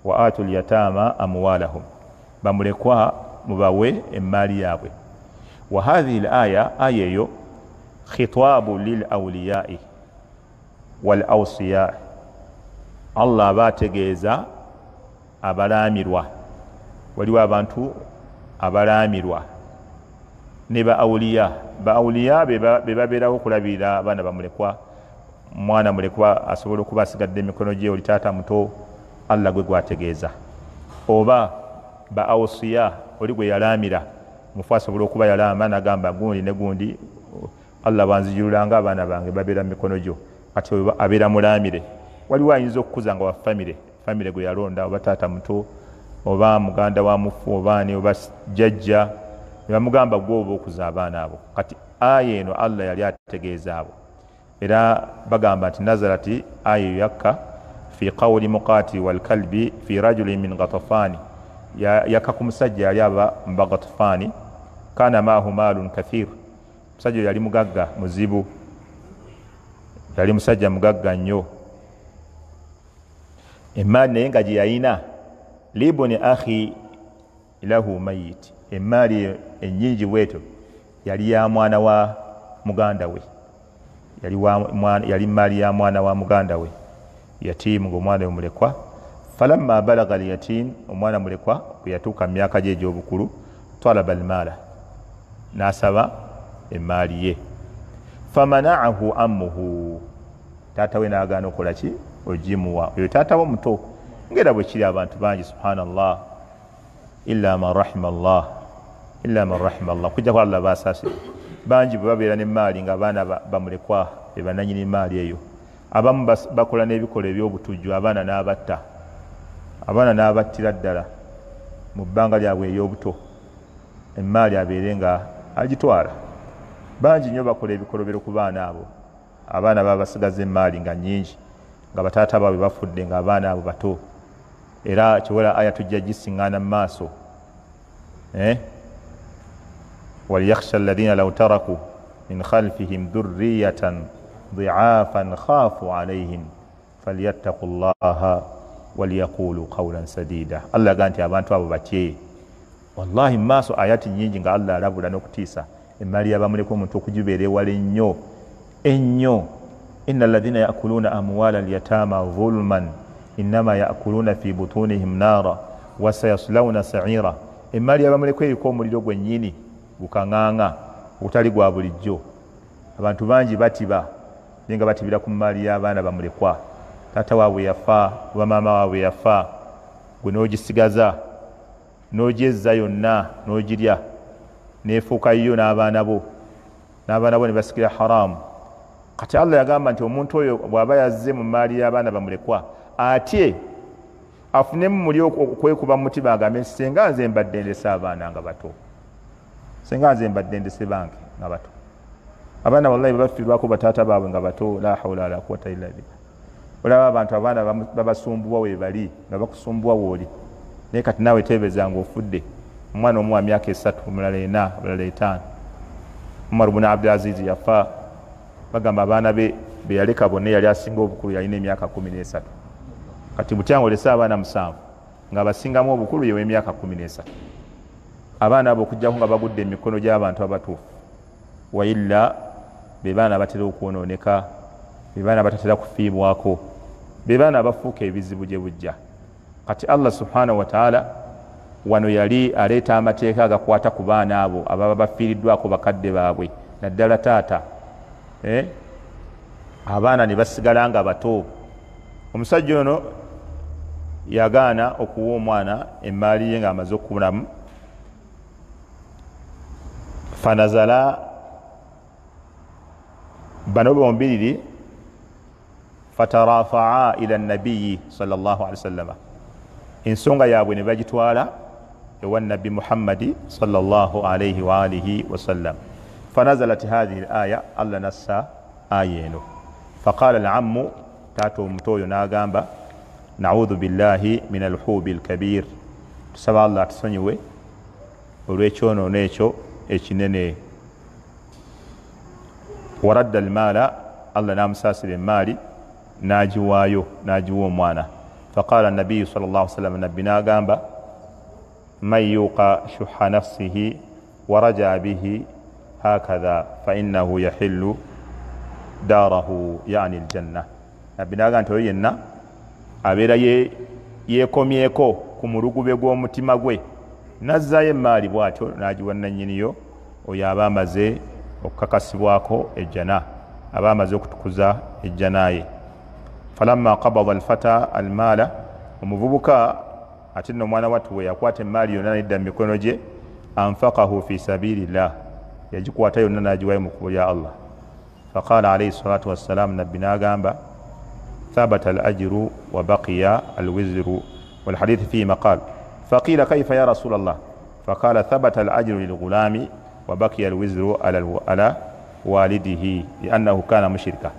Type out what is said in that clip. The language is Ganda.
wa atul yatama amwalahum bamulekwa mubawe emmali yaabwe. Wa hadhihi al-aya ayeyo khitabu lil awliya'i wal awsiya, Allah abategeeza abalamirwa, waliwo abantu abalamirwa ne ba awliya be babeerawo okulabirira abaana bamulekwa. Mwana mulekwa asobola okuba asigadde emikono gye oli taata muto, Allah gwe gwategeeza. Oba ba awsiya oli gwe yalamira, mufu asobola okuba yalama nagamba gundi ne gundi Allah banzijulanga abaana bange babeera mu mikono gyo, kati abeera mulamire. Waliwo ayinza okukuza nga wa famire gwe yalonda, oba taata muto oba muganda wa mufu obaani oba jjajja, ne bamugamba gwe oba okuza abaana abo. Kati aya eno Allah yali ategeeza abo, era bagamba nti nazarati aya yakka fi qawli Muqatil wal kalbi fi rajulin min Ghatafani, yakka ku musajja yali aba mu Ghatafani, kana maahu maalun kathir, musajja yali mugagga muzibu, yali musajja mugagga nnyo, emaali naye nga gye yalina libuni akhi lahu mayit, emaali ennyingi bweto yali ya mwana wa muganda we, yali maali ya mwana wa muganda we yatiimu, ng'omwana we mulekwa. Falamma balagha al-yatim, omwana mulekwa bwe yatuuka mu myaka gye egy'obukulu, talaba al-maala, n'asaba emaali ye. Famana'ahu ammuhu, taata we n'agaana okukola ki? Ogimuwa. Oyo taata we muto, ng'era bwe kiri abantu bangi, subhanallah, illa man rahima Allah, kujja ku Allah basaasira. Bangi bwe babeera n'emaali ng'abaana bamulekwa be bannannyini emaali eyo, abamu bakola n'ebikolwa eby'obutujju, abaana n'abattira ddala mu bbanga lyabwe ery'obuto, emaali abeere nga agitwala. Bangi nnyo bakola ebikolobero ku baana abo, abaana babasigaza emaali nga nnyingi, nga bataata baabwe bafudde ng'abaana abo bato. Era kiwera aya tujja gisiŋŋaana mu maaso, waliyakhsha alladhina law taraku min khalfihim dhurriyatan dhi'afan khafu alayhim falyattaqu llaha waliyaqulu qawlan sadida. Allah aga nti abantu abo batye. Wallahi mu maaso ayati nnyingi nga Allah alabula n'okutiisa emaali y'abamulekwa omuntu okugibeera ewala ennyo ennyo. inna alladhina ya'kuluna amwala al-yatama dhulman innama ya'kuluna fi butunihim nara wa sayaslawna sa'ira. Emaali y'abamulekwa eriko omuliro gwennyini gukaŋŋaŋa ogutali gwa bulijjo. Abantu bangi batiba naye nga batibira ku maali y'abaana bamulekwa. Taata waabwe yafa oba maama waabwe yafa, gwe n'ogisigaza n'ogyezza yonna n'ogirya, n'efuuka yo n'abaana bo ne basikira haramu. Kati Allah yagamba nti omuntu oyo bw'aba yazze mu maali y'abaana bamulekwa atye afunemu muli okwekuba mu mutima agambe senga nze mbadde ndesa abaana nga bato, senga nze mbadde ndese bange nga bato. Abaana wallahi bafiirwako bataata baabwe nga bato, la hawla wala quwwata illa billah. Olaba abantu abaana babasumbuwa we bali nga bakusumbuwa wooli, naye kati naawe teebeeza ng'ofudde. Omwana omu wa myaka 3, omulala 4, omulala 5. Umar ibn Abdul Aziz yafa, bagamba abaana be yaleka bonna yali asinga obukulu yalina emyaka 13. Kati butyangolesa abaana 7 nga abasingamu obukulu yewe emyaka 13. Abaana abo okujjako nga bagudde emikono gy'abantu abatuufu, wailla be baana batera okwonooneka, be baana batatera kufiibwako, be baana abafuuka ebizibu gye bujja. Kati Allah subhanahu wa ta'ala wano yali aleeta amateeka agakwata ku baana abo ababa bafiiriddwako bakadde baabwe, naddala taata. Abaana ne basigala nga bato. Omusajja ono yagaana okuwa omwana emaali ye ng'amaze okulamu. Fanazala, bano bombiriri fatarafaa ila nabiyyi sallallahu alaihi wasallam, ensonga yaabwe ne bagitwala ewa nabbi Muhammadi sallallahu alaihi wa alihi wasallam. Fanazalat hadhihi al-aya, Allah nassa aya eno. Faqala al-ammu, taata omuto oyo n'agamba na'udhu billahi min al-hubi al-kabir, tusaba Allah tusonyiwe olw'ekyonoono ekyo ekinene. Waradda al-maala, Allah n'amusaasira emaali n'agiwaayo, n'agiwa omwana. فقال النبي صلى الله عليه وسلم نبينا قام من يوقى شح نفسه ورجع به هكذا فإنه يحل داره يعني الجنة. نبينا قام توينا أبيرا yekomyeko ku mulugube gw'omutima gwe nazzayo emaali bw'atyo n'agiwa nannyiniyo oyo aba amaze okukakasibwako ejjana, aba amaze okutukuza ejjana ye. falamma qabada alfata almaala, omuvubuka ate nno omwana wattu we yakwata emaali yonna nedda mu mikono gye, anfaqahu fi sabilillah, yagikwata yonna n'agiwayo mu kkubo lya Allah. faqala alayhi salatu wassalam, nabbi n'agamba ثبت الأجر وبقي الوزر. والحديث فيه مقال فقيل كيف يا رسول الله؟ فقال ثبت الأجر للغلام وبقي الوزر على والده لأنه كان مشركا.